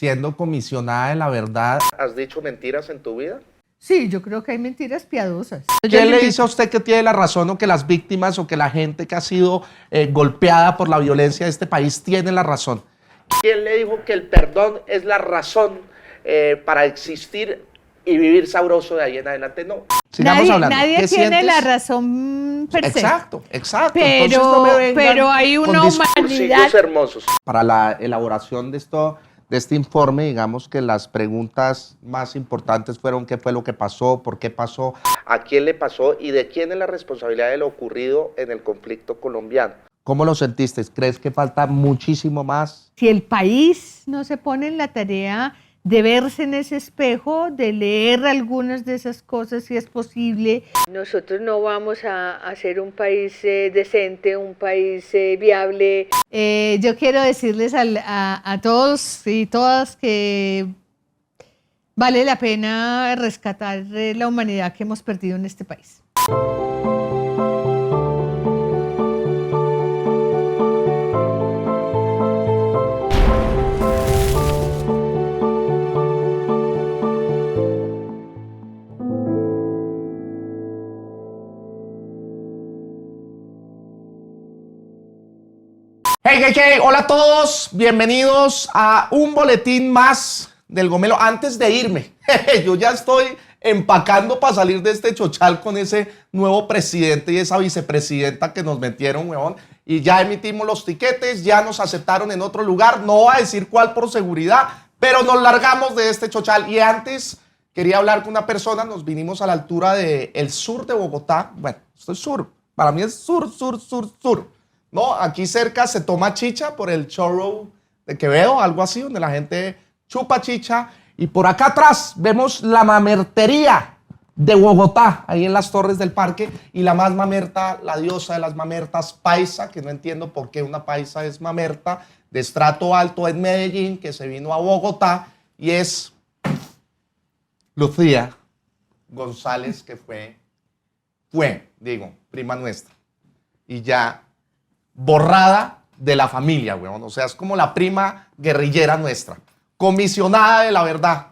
siendo comisionada de la verdad, ¿has dicho mentiras en tu vida? Sí, yo creo que hay mentiras piadosas. ¿Quién le dice a usted que tiene la razón o que las víctimas o que la gente que ha sido golpeada por la violencia de este país tiene la razón? ¿Quién le dijo que el perdón es la razón para existir y vivir sabroso de ahí en adelante? No. Sigamos hablando. Nadie ¿Qué tiene sientes? la razón per se. Exacto. Entonces no me vengan pero hay con una discursillos humanidad. hermosos. Para la elaboración de este informe, digamos que las preguntas más importantes fueron qué fue lo que pasó, por qué pasó, a quién le pasó y de quién es la responsabilidad de lo ocurrido en el conflicto colombiano. ¿Cómo lo sentiste? ¿Crees que falta muchísimo más? Si el país no se pone en la tarea de verse en ese espejo, de leer algunas de esas cosas si es posible, nosotros no vamos a ser un país decente, un país viable. Yo quiero decirles a todos y todas que vale la pena rescatar la humanidad que hemos perdido en este país. Hey, hola a todos, bienvenidos a un boletín más del Gomelo. Antes de irme, yo ya estoy empacando para salir de este chochal con ese nuevo presidente y esa vicepresidenta que nos metieron, huevón. Y ya emitimos los tiquetes, ya nos aceptaron en otro lugar, no voy a decir cuál por seguridad, pero nos largamos de este chochal. Y antes quería hablar con una persona, nos vinimos a la altura del sur de Bogotá. Bueno, esto es sur, para mí es sur. No, aquí cerca se toma chicha por el chorro de Quevedo, algo así, donde la gente chupa chicha. Y por acá atrás vemos la mamertería de Bogotá, ahí en las torres del parque. Y la más mamerta, la diosa de las mamertas, Paisa, que no entiendo por qué una paisa es mamerta, de estrato alto en Medellín, que se vino a Bogotá. Y es Lucía González, que fue, prima nuestra. Y ya borrada de la familia, weón. O sea, es como la prima guerrillera nuestra. Comisionada de la verdad.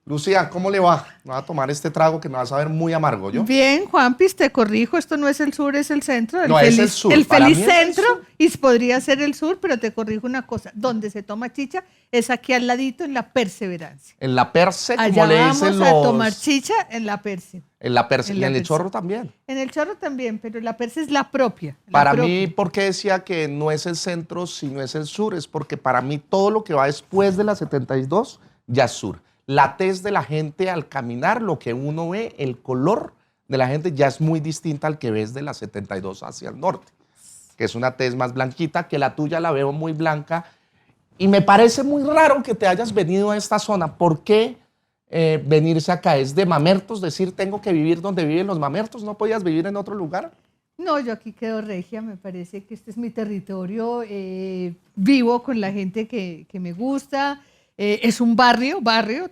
Lucía, ¿cómo le va? Me va a tomar este trago que me va a saber muy amargo, ¿yo? Bien, Juanpis, te corrijo, esto no es el sur, es el centro. No, es el sur. El Para feliz mí es el centro, sur. y podría ser el sur, pero te corrijo una cosa. Donde se toma chicha es aquí al ladito, en la Perseverancia. En la Perse, como Allá le vamos dicen a los... tomar chicha en la Perse. En la Perse en y la en el Perse. Chorro también. En el Chorro también, pero la Perse es la propia. Para mí, ¿por qué decía que no es el centro sino es el sur? Es porque para mí todo lo que va después de la 72 ya es sur. La tez de la gente al caminar, lo que uno ve, el color de la gente ya es muy distinta al que ves de la 72 hacia el norte, que es una tez más blanquita, que la tuya la veo muy blanca. Y me parece muy raro que te hayas venido a esta zona. ¿Por qué venirse acá? ¿Es de mamertos decir tengo que vivir donde viven los mamertos? ¿No podías vivir en otro lugar? No, yo aquí quedo regia, me parece que este es mi territorio, vivo con la gente que me gusta. Es un barrio,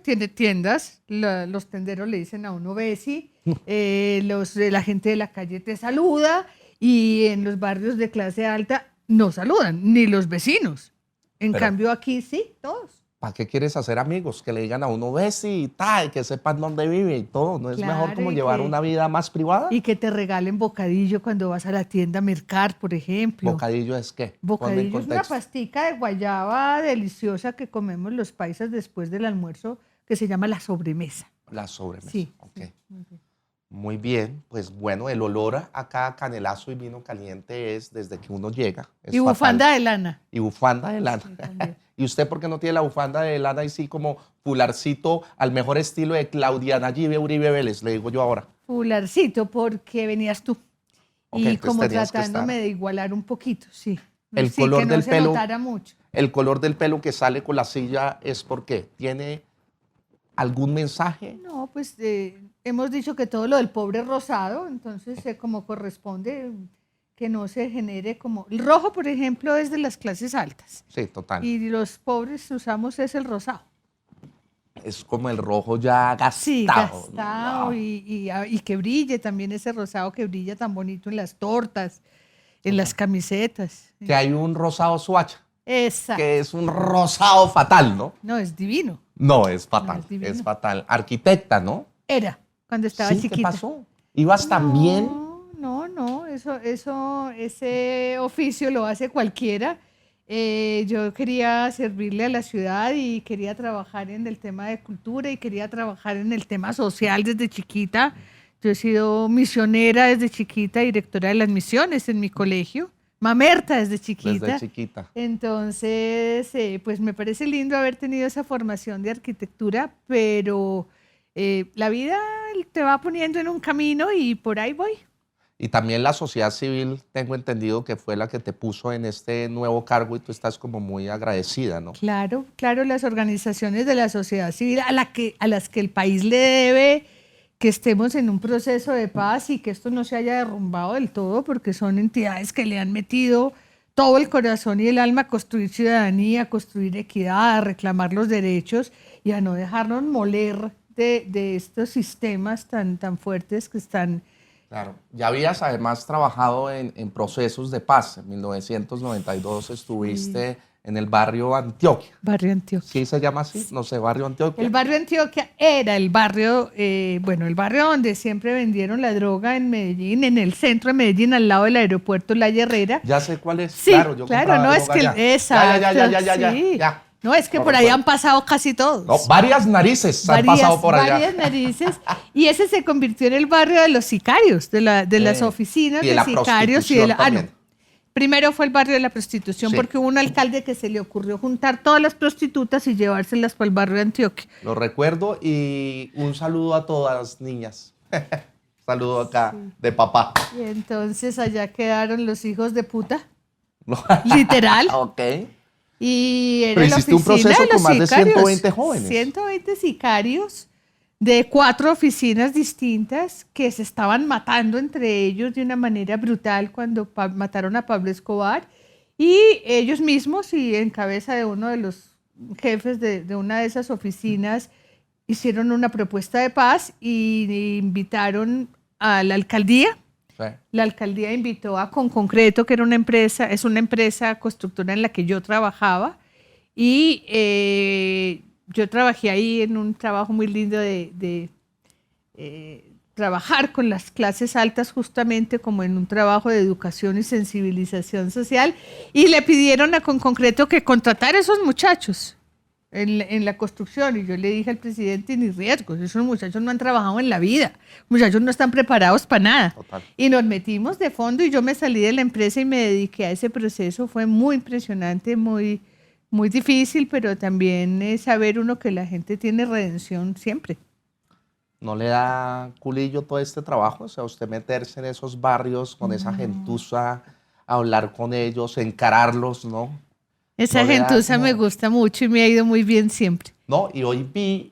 tiene tiendas, los tenderos le dicen a uno Bessie, la gente de la calle te saluda y en los barrios de clase alta no saludan, ni los vecinos. En cambio aquí sí, todos. ¿Para qué quieres hacer amigos? Que le digan a uno Bessie y tal, que sepan dónde vive y todo. ¿No es mejor como llevar una vida más privada? Y que te regalen bocadillo cuando vas a la tienda a mercar, por ejemplo. ¿Bocadillo es qué? Bocadillo es una pastica de guayaba deliciosa que comemos los paisas después del almuerzo, que se llama la sobremesa. La sobremesa, sí. ok. Sí, muy bien, pues bueno, el olor a cada canelazo y vino caliente es desde que uno llega. Y bufanda de lana. Y bufanda de lana. Sí, ¿y usted por qué no tiene la bufanda de lana y sí como fularcito al mejor estilo de Claudia Nayibe Uribe Vélez, le digo yo ahora? Fularcito porque venías tú. Okay, y como tratándome de igualar un poquito, sí. El sí, color que no del se pelo, notara mucho. El color del pelo que sale con la silla es porque tiene algún mensaje. No, pues hemos dicho que todo lo del pobre es rosado, entonces como corresponde que no se genere como... El rojo, por ejemplo, es de las clases altas. Sí, total. Y los pobres usamos es el rosado. Es como el rojo ya gastado. Sí, gastado no. y que brille también ese rosado que brilla tan bonito en las tortas, en las camisetas. Que hay un rosado suacha. Exacto. que es un rosado fatal, ¿no? No, es divino. No, es fatal, No, es divino. es fatal. Arquitecta, ¿no? Era, cuando estaba Sí, chiquita. ¿qué pasó? ¿Ibas tan bien? No, ese oficio lo hace cualquiera. Yo quería servirle a la ciudad y quería trabajar en el tema de cultura y quería trabajar en el tema social desde chiquita. Yo he sido misionera desde chiquita, directora de las misiones en mi colegio, mamerta desde chiquita. Desde chiquita. Entonces, pues me parece lindo haber tenido esa formación de arquitectura, pero la vida te va poniendo en un camino y por ahí voy. Y también la sociedad civil, tengo entendido que fue la que te puso en este nuevo cargo y tú estás como muy agradecida, ¿no? Claro, claro, las organizaciones de la sociedad civil a las que el país le debe que estemos en un proceso de paz y que esto no se haya derrumbado del todo, porque son entidades que le han metido todo el corazón y el alma a construir ciudadanía, a construir equidad, a reclamar los derechos y a no dejarnos moler de estos sistemas tan fuertes que están. Claro. Ya habías además trabajado en procesos de paz. En 1992 estuviste en el barrio Antioquia. Barrio Antioquia. ¿Sí se llama así? No sé, barrio Antioquia. El barrio Antioquia era el barrio, el barrio donde siempre vendieron la droga en Medellín, en el centro de Medellín, al lado del aeropuerto La Hierrera. Ya sé cuál es. Sí, claro, yo claro, compraba no es droga que allá. exacto, sí. Ya. No, es que No por ahí recuerdo. han pasado casi todos. No, varias narices han pasado por allá. Varias narices. Y ese se convirtió en el barrio de los sicarios, de las oficinas y de la sicarios. prostitución también. Primero fue el barrio de la prostitución, Sí. porque hubo un alcalde que se le ocurrió juntar todas las prostitutas y llevárselas para el barrio de Antioquia. Lo recuerdo y un saludo a todas las niñas. Saludo acá de papá. Y entonces allá quedaron los hijos de puta, literal. Ok. Y era Pero la hiciste un oficina proceso de con los más de sicarios. 120 jóvenes. 120 sicarios de 4 oficinas distintas que se estaban matando entre ellos de una manera brutal cuando mataron a Pablo Escobar. Y ellos mismos, y en cabeza de uno de los jefes de una de esas oficinas, hicieron una propuesta de paz y invitaron a la alcaldía. Sí. La alcaldía invitó a Conconcreto, que era una empresa, es una empresa constructora en la que yo trabajaba, y yo trabajé ahí en un trabajo muy lindo de trabajar con las clases altas, justamente como en un trabajo de educación y sensibilización social, y le pidieron a Conconcreto que contratara a esos muchachos en la construcción, y yo le dije al presidente, ni riesgos, esos muchachos no han trabajado en la vida, muchachos no están preparados para nada. Total. Y nos metimos de fondo y yo me salí de la empresa y me dediqué a ese proceso. Fue muy impresionante, muy difícil, pero también es saber uno que la gente tiene redención siempre. ¿No le da culillo todo este trabajo? O sea, usted meterse en esos barrios con esa gentuza, hablar con ellos, encararlos, ¿no? Esa No le da gentuza como- me gusta mucho y me ha ido muy bien siempre. No, y hoy vi,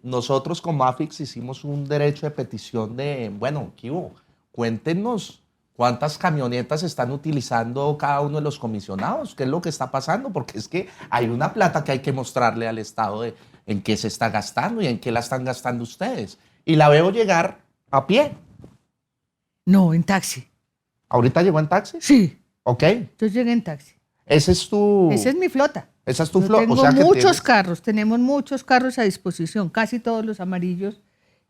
nosotros como AFIX hicimos un derecho de petición de, bueno, ¿qué hubo? Cuéntenos cuántas camionetas están utilizando cada uno de los comisionados, qué es lo que está pasando, porque es que hay una plata que hay que mostrarle al Estado de en qué se está gastando y en qué la están gastando ustedes. Y la veo llegar a pie. No, en taxi. ¿Ahorita llegó en taxi? Sí, Ok. yo llegué en taxi. Ese es tu... Esa es mi flota. Esa es tu Yo flota. tengo O sea que muchos tienes- carros, tenemos muchos carros a disposición, casi todos los amarillos.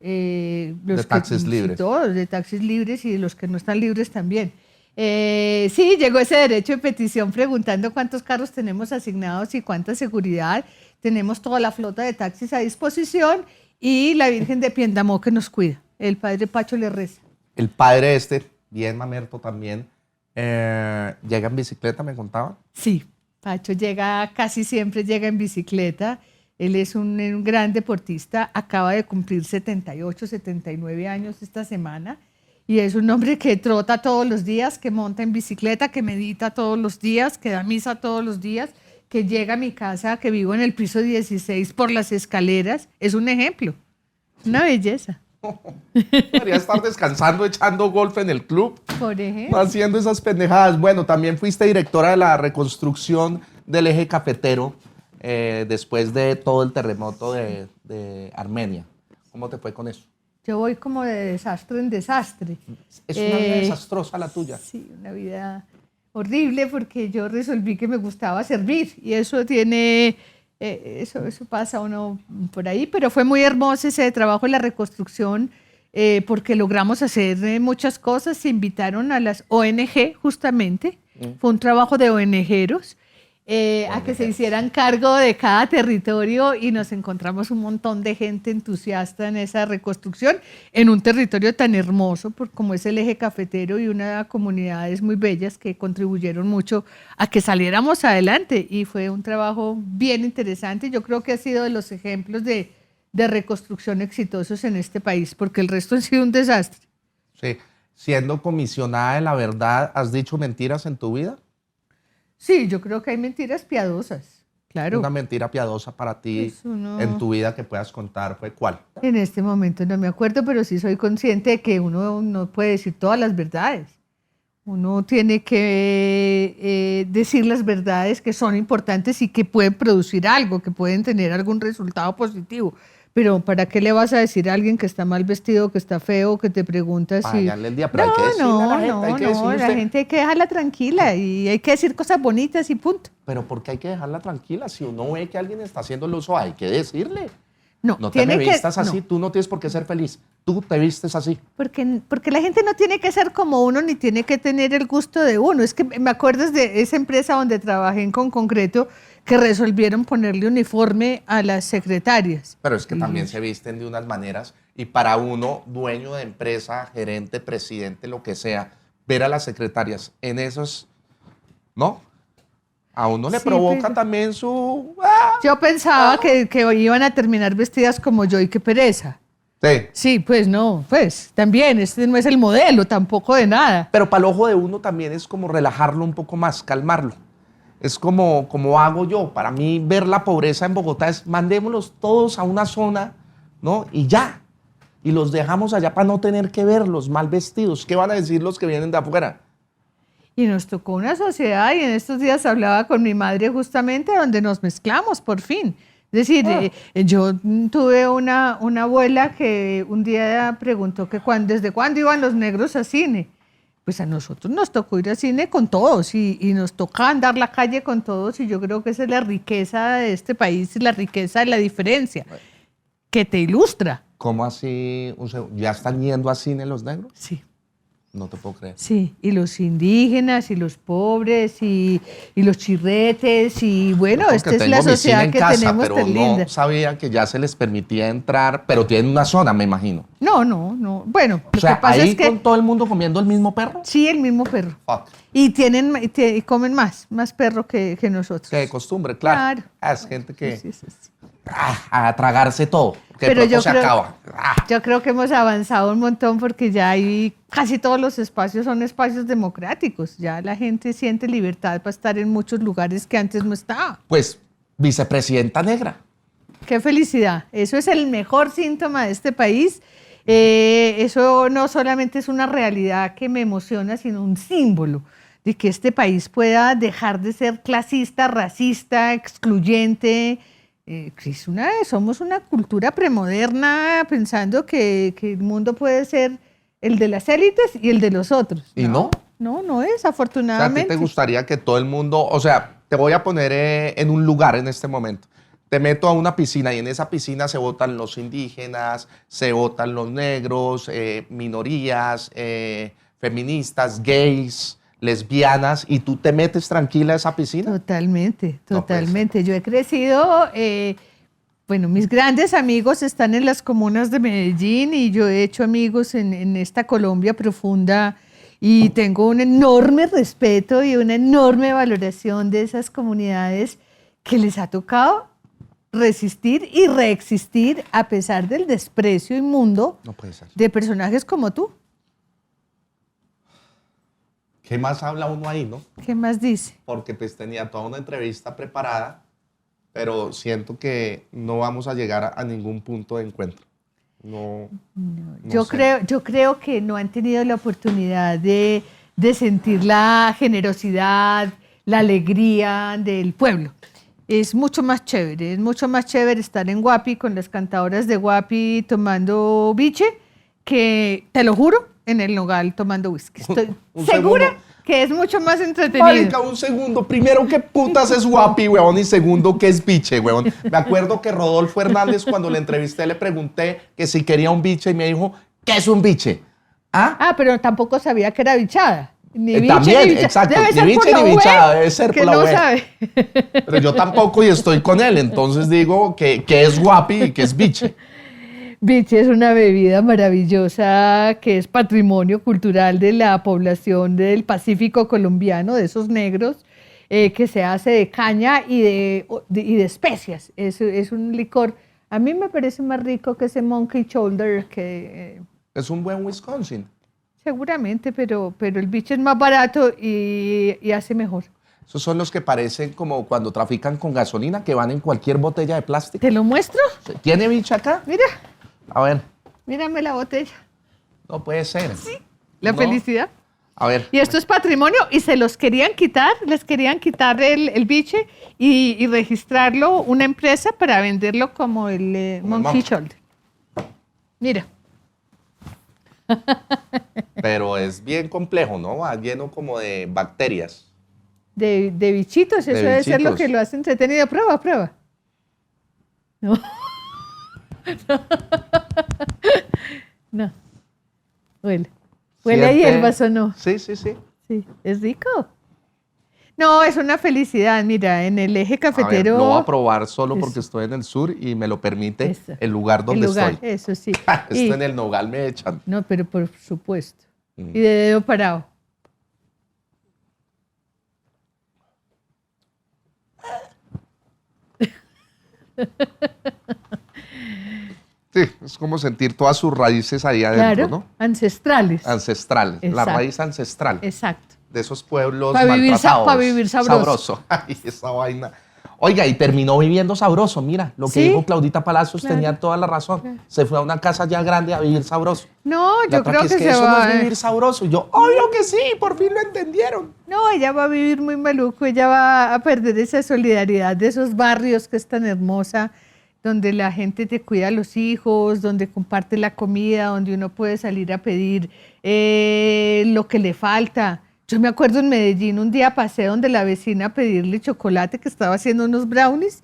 Los De taxis sí, libres. todos, de taxis libres y de los que no están libres también. Sí, llegó ese derecho de petición preguntando cuántos carros tenemos asignados y cuánta seguridad. Tenemos toda la flota de taxis a disposición y la Virgen de Piendamó que nos cuida. El padre Pacho le reza. El padre bien mamerto también, llega en bicicleta, me contaba. Sí, Pacho casi siempre llega en bicicleta. Él es un gran deportista, acaba de cumplir 78, 79 años esta semana y es un hombre que trota todos los días, que monta en bicicleta, que medita todos los días, que da misa todos los días, que llega a mi casa, que vivo en el piso 16 por las escaleras. Es un ejemplo, una belleza, Debería estar descansando, echando golf en el club, por ejemplo. no haciendo esas pendejadas. Bueno, también fuiste directora de la reconstrucción del eje cafetero después de todo el terremoto de Armenia. ¿Cómo te fue con eso? Yo voy como de desastre en desastre. Es una vida desastrosa la tuya. Sí, una vida horrible porque yo resolví que me gustaba servir y eso tiene, eso pasa uno por ahí, pero fue muy hermoso ese trabajo en la reconstrucción porque logramos hacer muchas cosas, se invitaron a las ONG justamente, fue un trabajo de ONGeros, a que se hicieran cargo de cada territorio y nos encontramos un montón de gente entusiasta en esa reconstrucción en un territorio tan hermoso como es el eje cafetero y unas comunidades muy bellas que contribuyeron mucho a que saliéramos adelante y fue un trabajo bien interesante. Yo creo que ha sido de los ejemplos de reconstrucción exitosos en este país porque el resto ha sido un desastre. Sí. Siendo comisionada de la verdad, ¿has dicho mentiras en tu vida? Sí, yo creo que hay mentiras piadosas, claro. Una mentira piadosa para ti en tu vida que puedas contar, ¿fue cuál? En este momento no me acuerdo, pero sí soy consciente de que uno no puede decir todas las verdades. Uno tiene que decir las verdades que son importantes y que pueden producir algo, que pueden tener algún resultado positivo. Pero ¿para qué le vas a decir a alguien que está mal vestido, que está feo, que te pregunta si... El día, pero hay que decirle a la gente, la gente hay que dejarla tranquila y hay que decir cosas bonitas y punto. Pero ¿por qué hay que dejarla tranquila? Si uno ve que alguien está haciendo el uso, hay que decirle. No te me vistas así, tú no tienes por qué ser feliz, tú te vistes así. Porque la gente no tiene que ser como uno ni tiene que tener el gusto de uno. Es que me acuerdas de esa empresa donde trabajé en Concreto que resolvieron ponerle uniforme a las secretarias. Pero es que también se visten de unas maneras y para uno, dueño de empresa, gerente, presidente, lo que sea, ver a las secretarias en esos, ¿no? A uno le provoca también su... Yo pensaba que iban a terminar vestidas como yo y qué pereza. Sí. Sí, pues no, pues también, este no es el modelo tampoco de nada. Pero para el ojo de uno también es como relajarlo un poco más, calmarlo. Es como hago yo. Para mí ver la pobreza en Bogotá es mandémoslos todos a una zona, ¿no? Y ya. Y los dejamos allá para no tener que verlos mal vestidos. ¿Qué van a decir los que vienen de afuera? Y nos tocó una sociedad, y en estos días hablaba con mi madre justamente, donde nos mezclamos por fin. Es decir, yo tuve una abuela que un día preguntó que desde cuándo iban los negros a cine. Pues a nosotros nos tocó ir al cine con todos y nos toca andar la calle con todos y yo creo que esa es la riqueza de este país y la riqueza de la diferencia, que te ilustra. ¿Cómo así? ¿Ya están yendo a cine los negros? Sí. No te puedo creer. Sí, y los indígenas y los pobres y los chirretes y bueno, esta es la sociedad que tenemos pero tan linda. No sabía que ya se les permitía entrar, pero tienen una zona, me imagino. No. Bueno, o sea, ahí con todo el mundo comiendo el mismo perro. Sí, el mismo perro. Fuck. Y comen más perro que nosotros. Que de costumbre, claro. Es gente que sí. a tragarse todo, que pero pronto se acaba. Yo creo que hemos avanzado un montón porque ya hay casi todos los espacios son espacios democráticos. Ya la gente siente libertad para estar en muchos lugares que antes no estaba. Pues, vicepresidenta negra. Qué felicidad. Eso es el mejor síntoma de este país. Eso no solamente es una realidad que me emociona, sino un símbolo de que este país pueda dejar de ser clasista, racista, excluyente. Somos una cultura premoderna pensando que el mundo puede ser el de las élites y el de los otros. ¿Y no? No es, afortunadamente. O sea, ¿a ti te gustaría que todo el mundo, o sea, te voy a poner en un lugar en este momento, te meto a una piscina y en esa piscina se votan los indígenas, se votan los negros, minorías, feministas, gays, lesbianas, y tú te metes tranquila a esa piscina? Totalmente. Yo he crecido, mis grandes amigos están en las comunas de Medellín y yo he hecho amigos en esta Colombia profunda y tengo un enorme respeto y una enorme valoración de esas comunidades que les ha tocado resistir y reexistir a pesar del desprecio inmundo de personajes como tú. ¿Qué más habla uno ahí, no? ¿Qué más dice? Porque pues tenía toda una entrevista preparada, pero siento que no vamos a llegar a ningún punto de encuentro. Yo creo que no han tenido la oportunidad de sentir la generosidad, la alegría del pueblo. Es mucho más chévere estar en Guapi con las cantadoras de Guapi tomando biche que, te lo juro, en el Nogal tomando whisky. Estoy segura que es mucho más entretenido. Marica, un segundo. Primero, ¿qué putas es guapi, weón? Y segundo, ¿qué es biche, weón? Me acuerdo que Rodolfo Hernández, cuando le entrevisté, le pregunté que si quería un biche y me dijo, ¿qué es un biche? ¿Ah? Pero tampoco sabía que era bichada. Ni biche, También, ni bicha. exacto. Debe Ni ser por biche la ni web, bichada, debe ser que por la no web. sabe. Pero yo tampoco y estoy con él, entonces digo que es guapi y que es biche. Biche es una bebida maravillosa que es patrimonio cultural de la población del Pacífico colombiano, de esos negros, que se hace de caña y de especias. Es un licor, a mí me parece más rico que ese Monkey Shoulder, que Es un buen Wisconsin. seguramente, pero el biche es más barato y hace mejor. Esos son los que parecen como cuando trafican con gasolina, que van en cualquier botella de plástico. ¿Te lo muestro? ¿Tiene biche acá? Mira, A ver, mírame la botella. no puede ser. La No. felicidad. A ver. Y esto es patrimonio y se los querían quitar, les querían quitar el biche y registrarlo una empresa para venderlo como el Como el Monkey monkey. Shoulder. Mira, Pero es bien complejo, ¿no? Va lleno como de bacterias. de bichitos, eso De debe ser lo bichitos. que lo hace entretenido. Prueba, prueba. No. No. Huele. ¿Huele a Siente- hierbas o no? Sí, sí, sí. Sí, es rico. No, es una felicidad. Mira, en el eje A ver, cafetero. lo voy a probar solo Eso. porque estoy en el sur y me lo permite Eso. el lugar donde el lugar, estoy. eso sí. Esto Y- en el Nogal me echan. No, pero por supuesto. Mm. Y de dedo parado. Sí, es como sentir todas sus raíces ahí adentro, Claro, ¿no? ancestrales. Ancestrales, la Exacto. raíz ancestral Exacto. de esos pueblos Pa' vivir maltratados. pa' vivir sabroso. Ay, esa vaina. Oiga, y terminó viviendo sabroso, mira, lo que Sí, dijo Claudita Palacios claro. tenía toda la razón. Se fue a una casa ya grande a vivir sabroso. No, La yo otra creo es que se eso va. no es vivir sabroso. Y yo, obvio que sí, por fin lo entendieron. No, ella va a vivir muy maluco, ella va a perder esa solidaridad de esos barrios que es tan hermosa, donde la gente te cuida a los hijos, donde comparte la comida, donde uno puede salir a pedir lo que le falta. Yo me acuerdo en Medellín, un día pasé donde la vecina a pedirle chocolate, que estaba haciendo unos brownies,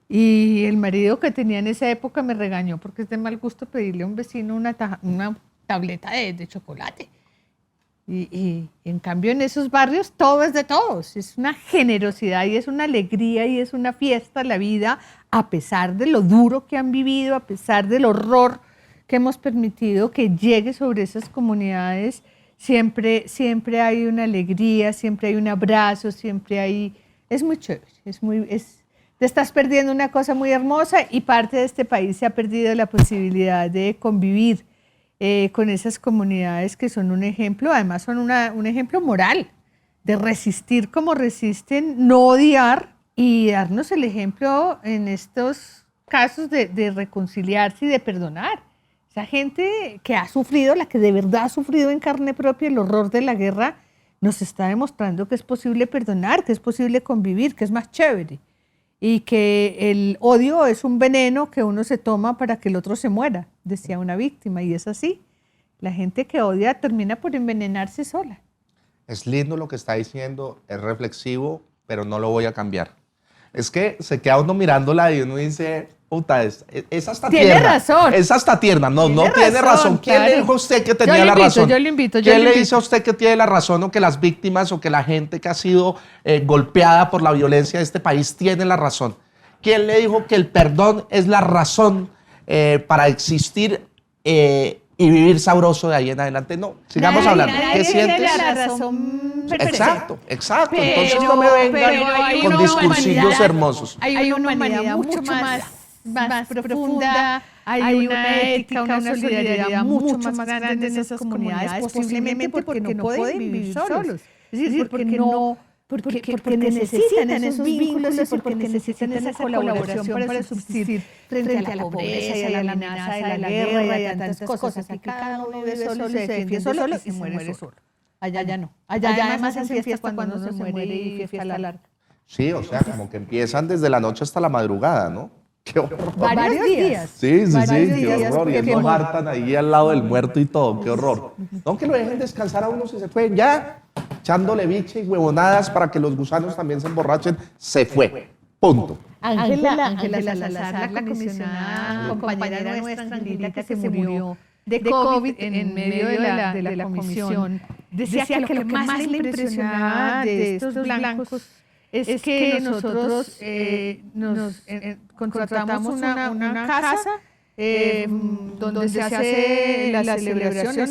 y el marido que tenía en esa época me regañó porque es de mal gusto pedirle a un vecino una tableta de chocolate. Y en cambio en esos barrios todo es de todos, es una generosidad y es una alegría y es una fiesta la vida, a pesar de lo duro que han vivido, a pesar del horror que hemos permitido que llegue sobre esas comunidades, siempre hay una alegría, siempre hay un abrazo, siempre hay, es muy chévere, te estás perdiendo una cosa muy hermosa y parte de este país se ha perdido la posibilidad de convivir con esas comunidades que son un ejemplo, además son un ejemplo moral, de resistir como resisten, no odiar y darnos el ejemplo en estos casos de reconciliarse y de perdonar. Esa gente que ha sufrido, la que de verdad ha sufrido en carne propia el horror de la guerra, nos está demostrando que es posible perdonar, que es posible convivir, que es más chévere. Y que el odio es un veneno que uno se toma para que el otro se muera, decía una víctima, y es así. La gente que odia termina por envenenarse sola. Es lindo lo que está diciendo, es reflexivo, pero no lo voy a cambiar. Es que se queda uno mirándola y uno dice, puta, es hasta Tiene tierna. razón. Es hasta tierna. No, no tiene razón. ¿Quién le claro. dijo a usted que Yo tenía le la invito, razón? yo le invito, yo ¿Quién le le invito. dice a usted que tiene la razón o que las víctimas o que la gente que ha sido golpeada por la violencia de este país tiene la razón? ¿Quién le dijo que el perdón es la razón para existir y vivir sabroso de ahí en adelante? No, sigamos hablando. ¿Qué tiene sientes? la razón Exacto, exacto. Pero- Entonces no me vengan pero hay con una discursillos humanidad. hermosos. Hay una humanidad mucho más profunda, hay una ética, una solidaridad mucho más grande en esas comunidades, posiblemente porque no pueden vivir solos. Es decir, porque necesitan esos vínculos y porque necesitan esa colaboración para subsistir frente a la pobreza y a la amenaza de la guerra y a tantas cosas. Aquí cada uno vive solo, se defiende solo y se muere solo. Allá no. Allá además hacen fiesta cuando uno se muere y fiesta larga. Sí, o sea, como que empiezan desde la noche hasta la madrugada, ¿no? Qué horror. Varios días. Sí, sí, sí, Varios qué días, horror. Y porque nos hartan ahí al lado del muerto y todo, qué horror. No, que lo dejen descansar a uno si se pueden. Ya, echándole biche y huevonadas para que los gusanos también se emborrachen, se fue. Punto. Ángela Salazar, la comisionada, compañera nuestra, Angelita, que se murió de COVID en medio de la comisión, decía que lo que más le impresionaba de estos blancos es que nosotros contratamos una casa donde se hace la celebración,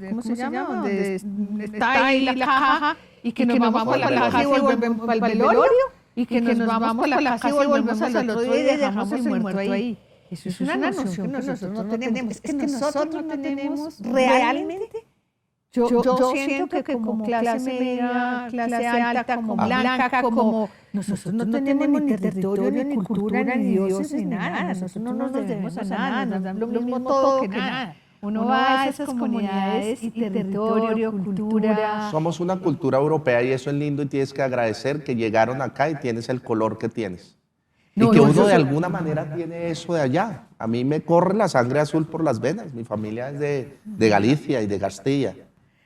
¿cómo se llama? Donde está ahí la caja y que nos vamos a la caja y volvemos al velorio y que nos vamos a la casa y volvemos al otro día y dejamos el muerto ahí. Eso es una noción que nosotros no tenemos. Es que nosotros no tenemos realmente. Yo siento que como clase media, clase alta, como blanca, como nosotros no tenemos ni territorio, ni cultura, ni dioses, ni nada. Nosotros no nos debemos a nada, nos dan lo mismo todo que nada. Uno va a esas comunidades y territorio, cultura. Somos una cultura europea y eso es lindo y tienes que agradecer que llegaron acá y tienes el color que tienes. Y que uno de alguna manera tiene eso de allá. A mí me corre la sangre azul por las venas. Mi familia es de Galicia y de Castilla.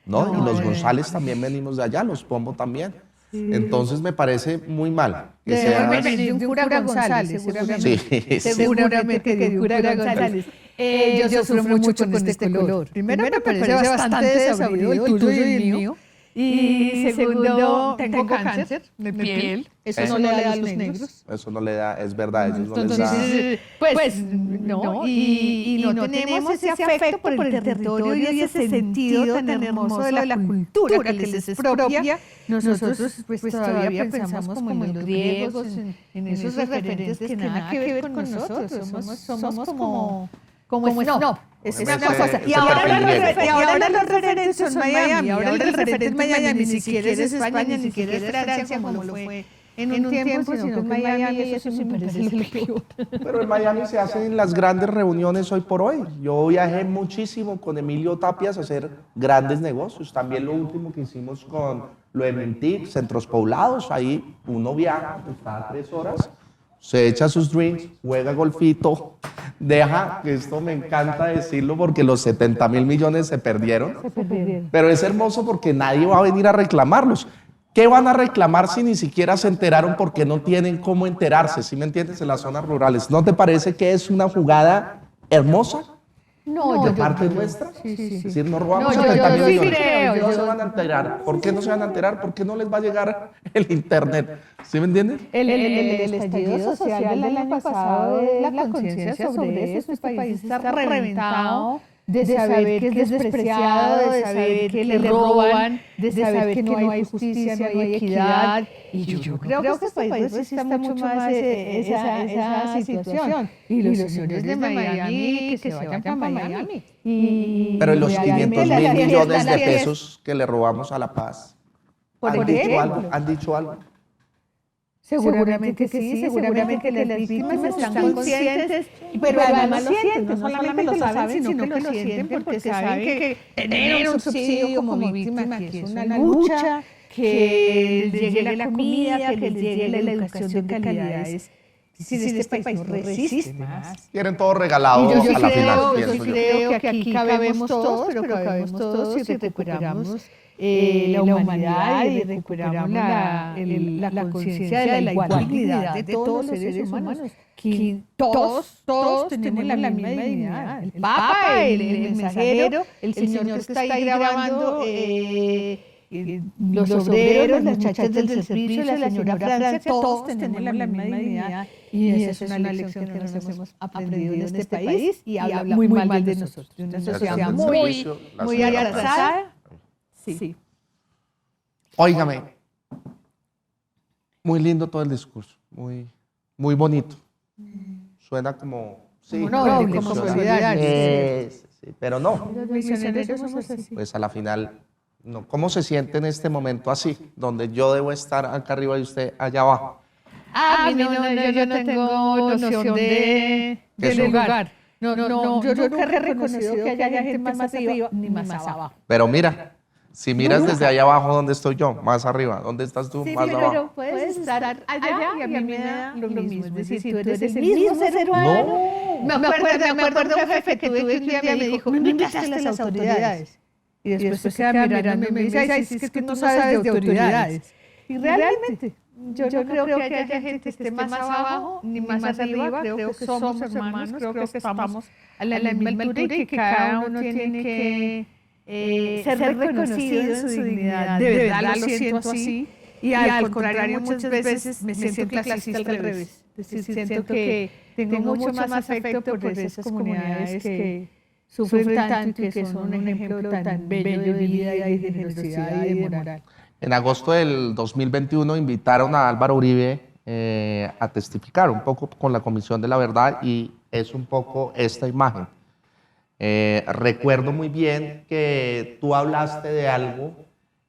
¿No? Y los González también venimos de allá, los Pombo también. Sí. Entonces me parece muy mal. Que sea... de un cura González, seguramente. Sí, seguramente que de un cura González. Yo sufro mucho con este color. Primero me parece bastante desabrido el tuyo y el mío. Y segundo, tengo cáncer de piel. Eso no le da a los negros. Eso no le da, es verdad. Ellos no les da. Pues no, y no tenemos ese afecto por el territorio y ese sentido tan hermoso de la cultura que les es propia. Nosotros pues todavía pensamos como en los griegos, en esos referentes que nada que ver con nosotros. Somos como no. Es una cosa. Y ahora los referentes son Miami. Ahora el referente es Miami. Ni siquiera es España, ni siquiera es Francia, como lo fue en un tiempo, sino que Miami, eso sí me parece lo peor. Pero en Miami se hacen las grandes reuniones hoy por hoy. Yo viajé muchísimo con Emilio Tapias a hacer grandes negocios. También lo último que hicimos con lo de Mintic, centros poblados. Ahí uno viaja, está a 3 horas, se echa sus drinks, juega golfito, deja, que esto me encanta decirlo porque los 70.000 millones se perdieron, pero es hermoso porque nadie va a venir a reclamarlos. ¿Qué van a reclamar si ni siquiera se enteraron porque no tienen cómo enterarse? ¿Sí me entiendes? En las zonas rurales. ¿No te parece que es una jugada hermosa? No, de parte nuestra. Sí. Es decir, nos robamos yo 70.000 sí millones. creo, No se van a enterar. ¿Por qué no se van a enterar? ¿Por qué no les va a llegar el internet? ¿Sí me entiendes? El estallido social del año pasado, la conciencia sobre eso, este país está reventado de saber que es despreciado, de saber que le roban, de saber que no hay justicia, no hay equidad. Y yo creo que este país resiste mucho más esa situación. Y los señores de Miami, que se vayan para Miami. Pero los 500.000 millones de pesos que le robamos a La Paz, ¿han dicho algo? Seguramente que sí, seguramente las víctimas están conscientes, pero además lo sienten, no solamente lo saben, sino que lo sienten porque saben que tener un subsidio como víctima aquí es una lucha, que les llegue la comida, que les llegue la educación de calidad. Si este país no resiste más. Quieren todo regalado a la final, yo creo que aquí cabemos todos, pero cabemos todos si recuperamos la humanidad y recuperamos la conciencia de la igualdad de todos los seres humanos. Que todos tenemos la misma dignidad. El Papa, el mensajero, el señor que está ahí grabando, los obreros, las muchachas del servicio, la señora Francia, todos tenemos la misma dignidad. Y esa es una lección que nos hemos aprendido en este país y habla muy mal de nosotros. De una sociedad muy atrasada. Sí. Óigame, muy lindo todo el discurso, muy bonito. Suena como... Sí, como solidario. Sí, pero no. Los misioneros somos así. Pues a la final, no. ¿Cómo se siente en este momento así, donde yo debo estar acá arriba y usted allá abajo? Yo no tengo noción del lugar. No, yo nunca he reconocido que haya gente más arriba ni más abajo. Pero mira, Si miras desde ahí abajo, ¿dónde estoy yo? Más arriba. ¿Dónde estás tú? Sí, Más abajo. pero puedes estar allá y a mí me da lo mismo. Es decir, tú eres el mismo ser humano. No. Me acuerdo de un jefe que tuve que un día me dijo, no invitaste a las autoridades. Y después se queda mirándome y me dice, ay, es que tú no sabes de autoridades. Y realmente, yo no creo que haya gente que esté más abajo ni más arriba. Creo que somos hermanos, creo que estamos a la misma altura y que cada uno tiene que ser reconocido en su dignidad. De verdad lo siento así. Y al contrario, muchas veces me siento clasista al revés. Es decir, siento que tengo mucho más afecto por esas comunidades que sufren tanto y que son un ejemplo tan bello de vida y de generosidad y de moral. En agosto del 2021 invitaron a Álvaro Uribe a testificar un poco con la Comisión de la Verdad y es un poco esta imagen. Recuerdo muy bien que tú hablaste de algo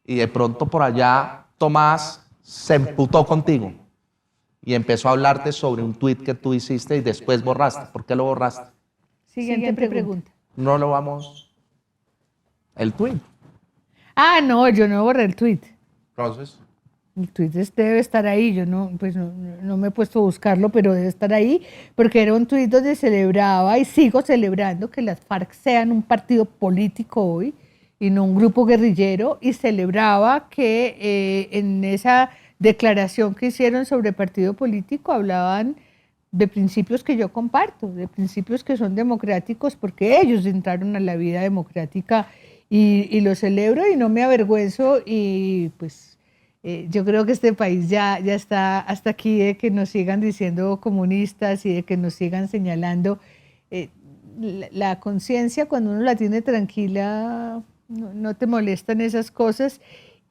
y de pronto por allá Tomás se emputó contigo y empezó a hablarte sobre un tuit que tú hiciste y después borraste. ¿Por qué lo borraste? Siguiente pregunta. No lo vamos... El tuit. Ah, no, yo no borré el tuit. Entonces... El tuit debe estar ahí, yo no me he puesto a buscarlo, pero debe estar ahí, porque era un tuit donde celebraba y sigo celebrando que las FARC sean un partido político hoy y no un grupo guerrillero, y celebraba que en esa declaración que hicieron sobre partido político hablaban de principios que yo comparto, de principios que son democráticos, porque ellos entraron a la vida democrática y lo celebro y no me avergüenzo y pues... yo creo que este país ya está hasta aquí de que nos sigan diciendo comunistas y de que nos sigan señalando. La conciencia, cuando uno la tiene tranquila, no te molestan esas cosas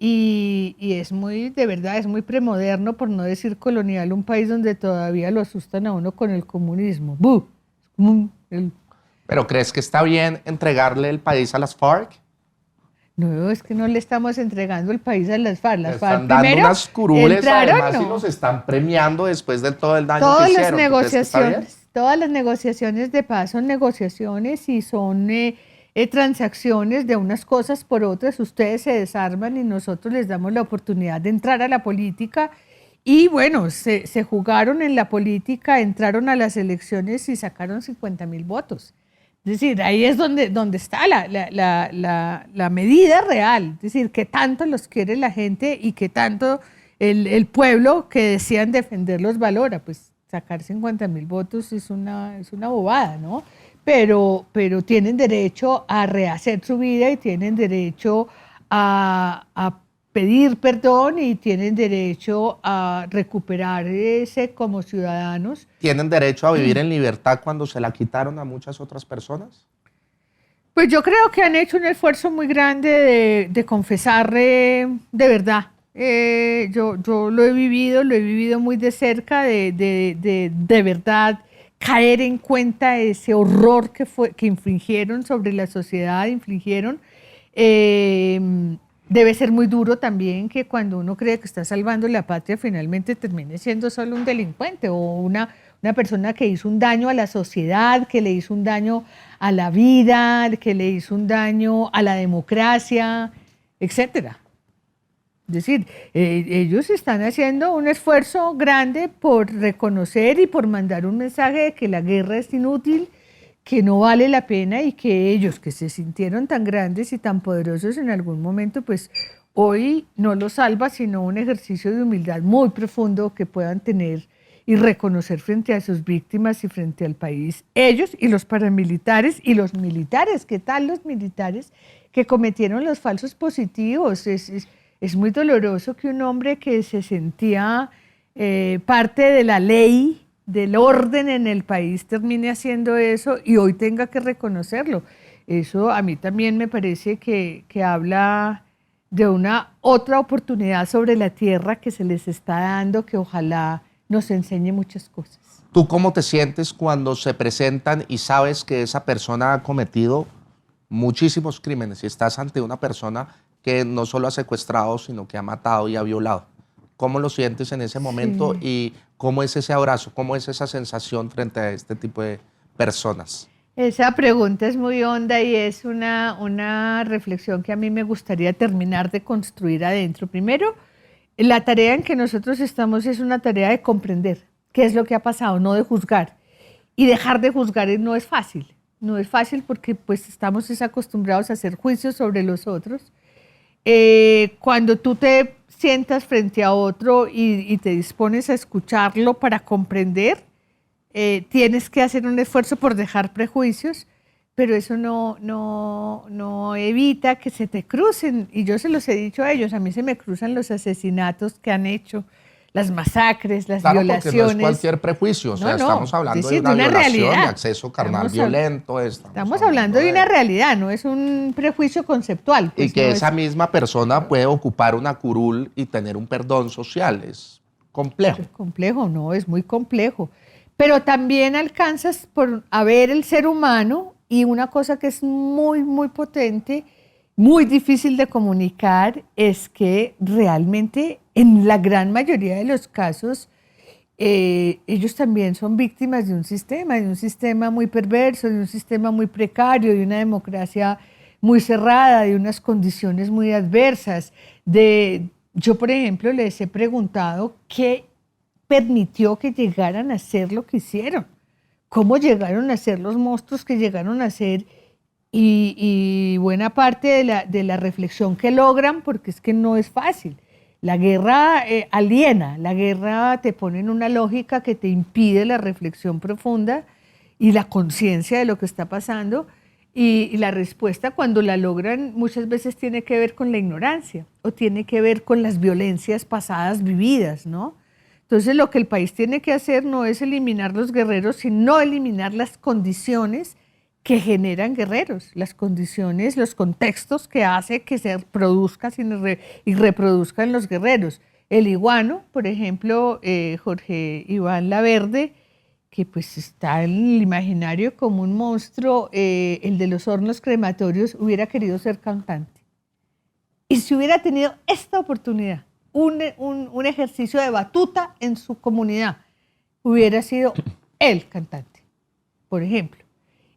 y es muy, de verdad, es muy premoderno, por no decir colonial, un país donde todavía lo asustan a uno con el comunismo. ¡Bú! ¿Pero crees que está bien entregarle el país a las FARC? No, es que no le estamos entregando el país a las FARC. Las FARC están dando primero unas curules además no. y nos están premiando después de todo el daño Todas que las hicieron. negociaciones, todas las negociaciones de paz son negociaciones y son transacciones de unas cosas por otras. Ustedes se desarman y nosotros les damos la oportunidad de entrar a la política. Y bueno, se jugaron en la política, entraron a las elecciones y sacaron 50.000 votos. Es decir, ahí es donde está la medida real. Es decir, qué tanto los quiere la gente y qué tanto el pueblo que decían defenderlos valora. Pues sacar 50.000 votos es una bobada, ¿no? Pero tienen derecho a rehacer su vida y tienen derecho a pedir perdón y tienen derecho a recuperarse como ciudadanos. ¿Tienen derecho a vivir en libertad cuando se la quitaron a muchas otras personas? Pues yo creo que han hecho un esfuerzo muy grande de confesar de verdad. Yo lo he vivido muy de cerca, de verdad caer en cuenta de ese horror que infligieron sobre la sociedad, Debe ser muy duro también que cuando uno cree que está salvando la patria finalmente termine siendo solo un delincuente o una persona que hizo un daño a la sociedad, que le hizo un daño a la vida, que le hizo un daño a la democracia, etcétera. Es decir, ellos están haciendo un esfuerzo grande por reconocer y por mandar un mensaje de que la guerra es inútil, que no vale la pena y que ellos que se sintieron tan grandes y tan poderosos en algún momento, pues hoy no los salva, sino un ejercicio de humildad muy profundo que puedan tener y reconocer frente a sus víctimas y frente al país, ellos y los paramilitares y los militares. ¿Qué tal los militares que cometieron los falsos positivos? Es muy doloroso que un hombre que se sentía parte de la ley, del orden en el país, termine haciendo eso y hoy tenga que reconocerlo. Eso a mí también me parece que habla de una otra oportunidad sobre la tierra que se les está dando, que ojalá nos enseñe muchas cosas. ¿Tú cómo te sientes cuando se presentan y sabes que esa persona ha cometido muchísimos crímenes y estás ante una persona que no solo ha secuestrado, sino que ha matado y ha violado? ¿Cómo lo sientes en ese momento y cómo es ese abrazo, cómo es esa sensación frente a este tipo de personas? Esa pregunta es muy honda y es una reflexión que a mí me gustaría terminar de construir adentro. Primero, la tarea en que nosotros estamos es una tarea de comprender qué es lo que ha pasado, no de juzgar. Y dejar de juzgar no es fácil. No es fácil porque pues estamos acostumbrados a hacer juicios sobre los otros. Cuando tú te sientas frente a otro y te dispones a escucharlo para comprender, tienes que hacer un esfuerzo por dejar prejuicios, pero eso no evita que se te crucen. Y yo se los he dicho a ellos, a mí se me cruzan los asesinatos que han hecho, las masacres, las violaciones. Porque no es cualquier prejuicio, o sea, estamos hablando de una violación, realidad. De acceso carnal violento. Estamos hablando de una realidad, no es un prejuicio conceptual. Pues, y que esa misma persona puede ocupar una curul y tener un perdón social, es complejo. Es complejo, no, es muy complejo. Pero también alcanzas a ver el ser humano y una cosa que es muy, muy potente, muy difícil de comunicar, es que realmente en la gran mayoría de los casos ellos también son víctimas de un sistema muy perverso, de un sistema muy precario, de una democracia muy cerrada, de unas condiciones muy adversas. Yo, por ejemplo, les he preguntado qué permitió que llegaran a ser lo que hicieron, cómo llegaron a ser los monstruos que llegaron a ser, y buena parte de la reflexión que logran, porque es que no es fácil. La guerra aliena, la guerra te pone en una lógica que te impide la reflexión profunda y la conciencia de lo que está pasando, y la respuesta cuando la logran muchas veces tiene que ver con la ignorancia o tiene que ver con las violencias pasadas vividas, ¿no? Entonces lo que el país tiene que hacer no es eliminar los guerreros, sino eliminar las condiciones que generan guerreros, las condiciones, los contextos que hace que se produzcan y reproduzcan los guerreros. El iguano, por ejemplo, Jorge Iván Laverde, que pues está en el imaginario como un monstruo, el de los hornos crematorios, hubiera querido ser cantante. Y si hubiera tenido esta oportunidad, un ejercicio de batuta en su comunidad, hubiera sido el cantante, por ejemplo.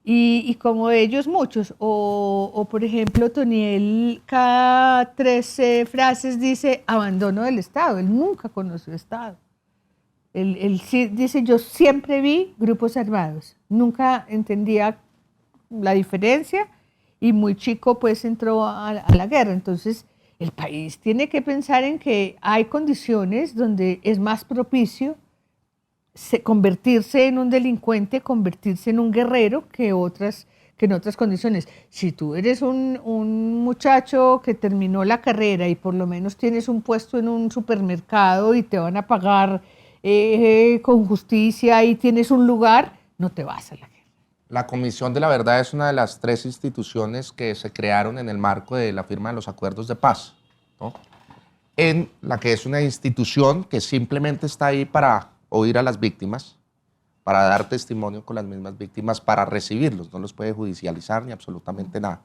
Y como ellos muchos, o por ejemplo Toniel cada 13 frases dice abandono del Estado, él nunca conoció Estado. Él sí dice, yo siempre vi grupos armados, nunca entendía la diferencia y muy chico pues entró a la guerra. Entonces el país tiene que pensar en que hay condiciones donde es más propicio convertirse en un delincuente, convertirse en un guerrero que en otras condiciones. Si tú eres un muchacho que terminó la carrera y por lo menos tienes un puesto en un supermercado y te van a pagar con justicia y tienes un lugar, no te vas a la guerra. La Comisión de la Verdad es una de las 3 instituciones que se crearon en el marco de la firma de los acuerdos de paz, ¿no? En la que es una institución que simplemente está ahí para oír a las víctimas, para dar testimonio con las mismas víctimas, para recibirlos, no los puede judicializar ni absolutamente nada.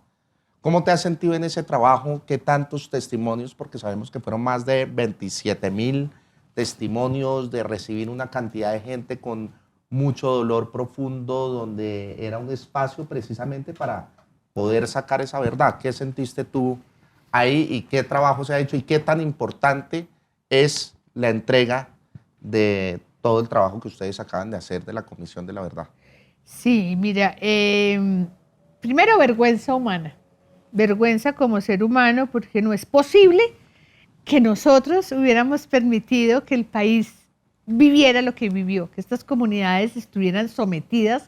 ¿Cómo te has sentido en ese trabajo? ¿Qué tantos testimonios? Porque sabemos que fueron más de 27.000 testimonios de recibir una cantidad de gente con mucho dolor profundo, donde era un espacio precisamente para poder sacar esa verdad. ¿Qué sentiste tú ahí y qué trabajo se ha hecho y qué tan importante es la entrega de todo el trabajo que ustedes acaban de hacer de la Comisión de la Verdad? Sí, mira, primero vergüenza humana, vergüenza como ser humano, porque no es posible que nosotros hubiéramos permitido que el país viviera lo que vivió, que estas comunidades estuvieran sometidas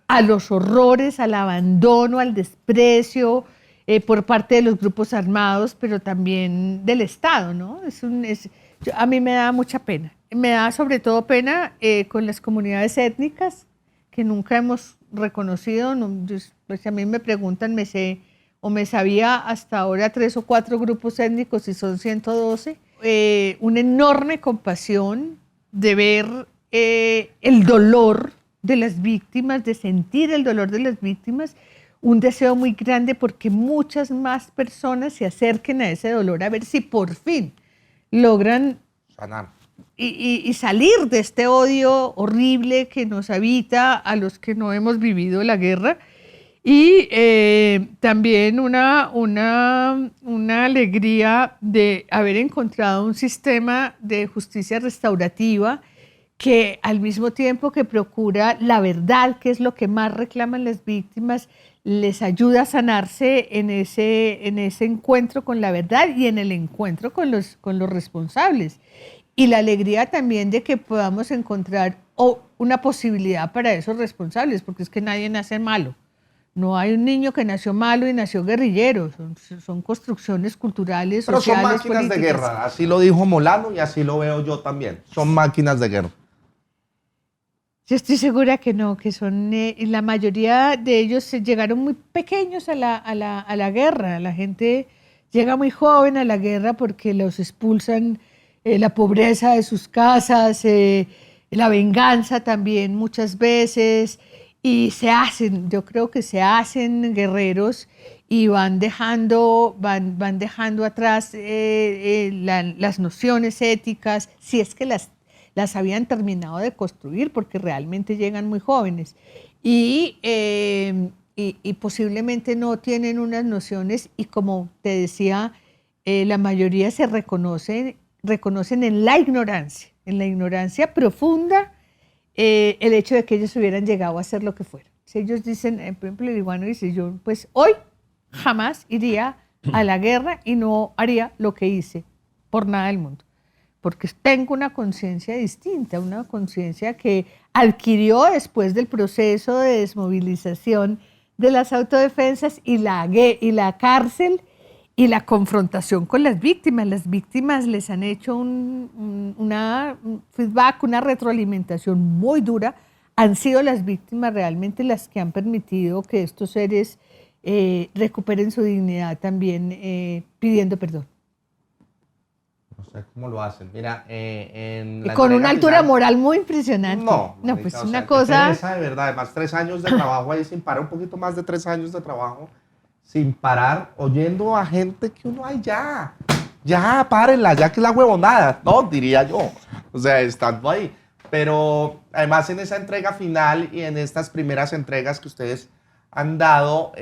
a los horrores, al abandono, al desprecio por parte de los grupos armados, pero también del Estado, ¿no? A mí me da mucha pena. Me da sobre todo pena con las comunidades étnicas que nunca hemos reconocido. Pues a mí me preguntan, me sabía hasta ahora 3 o 4 grupos étnicos y son 112. Una enorme compasión de ver el dolor de las víctimas, de sentir el dolor de las víctimas, un deseo muy grande porque muchas más personas se acerquen a ese dolor, a ver si por fin logran sanar y salir de este odio horrible que nos habita a los que no hemos vivido la guerra. Y también una alegría de haber encontrado un sistema de justicia restaurativa que al mismo tiempo que procura la verdad, que es lo que más reclaman las víctimas, les ayuda a sanarse en ese encuentro con la verdad y en el encuentro con los responsables. Y la alegría también de que podamos encontrar una posibilidad para esos responsables, porque es que nadie nace malo. No hay un niño que nació malo y nació guerrillero. Son construcciones culturales, Pero sociales, son máquinas políticas. de guerra, así lo dijo Molano y así lo veo yo también. Son máquinas de guerra. Yo estoy segura que no, que son, la mayoría de ellos llegaron muy pequeños a la guerra. La gente llega muy joven a la guerra porque los expulsan la pobreza de sus casas, la venganza también muchas veces, y yo creo que se hacen guerreros y van dejando atrás las nociones éticas, si es que las habían terminado de construir, porque realmente llegan muy jóvenes. Y posiblemente no tienen unas nociones, y como te decía, la mayoría se reconocen en la ignorancia profunda, el hecho de que ellos hubieran llegado a hacer lo que fuera. Si ellos dicen, por ejemplo, el iguano dice, yo pues hoy jamás iría a la guerra y no haría lo que hice por nada del mundo, porque tengo una conciencia distinta, una conciencia que adquirió después del proceso de desmovilización de las autodefensas y la cárcel y la confrontación con las víctimas. Las víctimas les han hecho un feedback, una retroalimentación muy dura. Han sido las víctimas realmente las que han permitido que estos seres recuperen su dignidad también, pidiendo perdón. No sé cómo lo hacen. Mira, Y con una altura moral muy impresionante. No, pues o una sea, cosa... pereza, de verdad. Además, 3 años de trabajo ahí sin parar, un poquito más de 3 años de trabajo sin parar, oyendo a gente que uno, ay, ya, párenla, ya que es la huevonada, ¿no? Diría yo. O sea, estando ahí. Pero además en esa entrega final y en estas primeras entregas que ustedes han dado,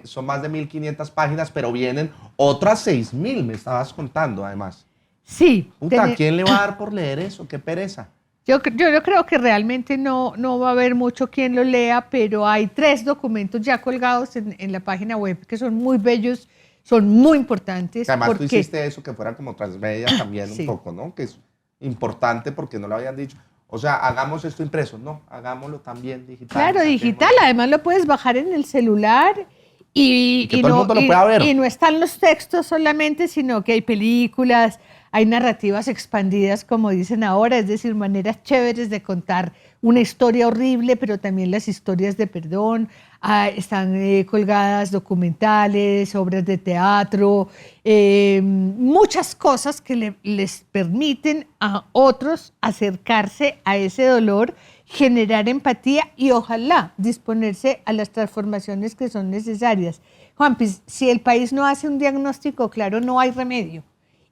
son más de 1.500 páginas, pero vienen otras 6.000, me estabas contando, además. Sí. Puta, ¿a quién le va a dar por leer eso? Qué pereza. Yo creo que realmente no va a haber mucho quien lo lea, pero hay 3 documentos ya colgados en la página web que son muy bellos, son muy importantes. Además tú hiciste eso que fuera como transmedia también sí. Un poco, ¿no? Que es importante porque no lo habían dicho. O sea, hagamos esto impreso, no, hagámoslo también digital. Claro, digital, además lo puedes bajar en el celular y que todo el mundo lo pueda ver. Y no están los textos solamente, sino que hay películas, hay narrativas expandidas, como dicen ahora, es decir, maneras chéveres de contar una historia horrible, pero también las historias de perdón. Están colgadas documentales, obras de teatro, muchas cosas que les permiten a otros acercarse a ese dolor, generar empatía y ojalá disponerse a las transformaciones que son necesarias. Juanpi, si el país no hace un diagnóstico claro, no hay remedio.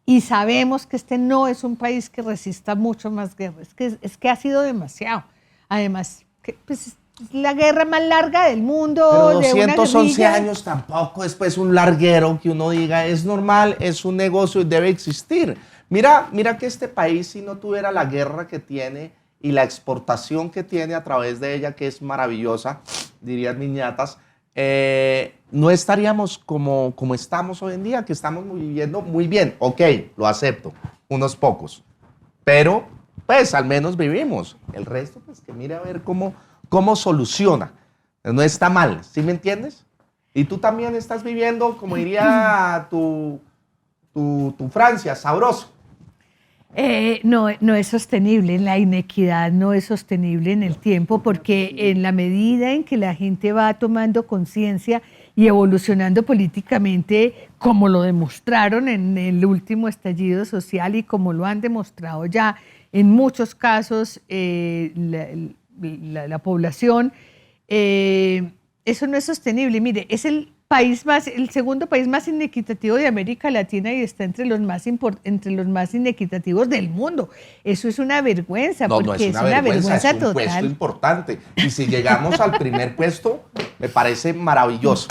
Y sabemos que este no es un país que resista mucho más guerra, es que ha sido demasiado. Además, pues, es la guerra más larga del mundo. Pero 211 años tampoco es pues un larguero que uno diga, es normal, es un negocio y debe existir. Mira que este país, si no tuviera la guerra que tiene y la exportación que tiene a través de ella, que es maravillosa, dirían mis ñatas, no estaríamos como estamos hoy en día, que estamos viviendo muy bien. Ok, lo acepto, unos pocos. Pero, pues, al menos vivimos. El resto, pues, que mire a ver cómo soluciona. No está mal, ¿sí me entiendes? Y tú también estás viviendo, como diría tu Francia, sabroso. No es sostenible, la inequidad no es sostenible en el tiempo, porque en la medida en que la gente va tomando conciencia y evolucionando políticamente, como lo demostraron en el último estallido social y como lo han demostrado ya en muchos casos la población, eso no es sostenible. Mire, es el segundo país más inequitativo de América Latina y está entre los más inequitativos del mundo. Eso es una vergüenza, No es una vergüenza, es un total. puesto importante. Y si llegamos al primer puesto, Me parece maravilloso.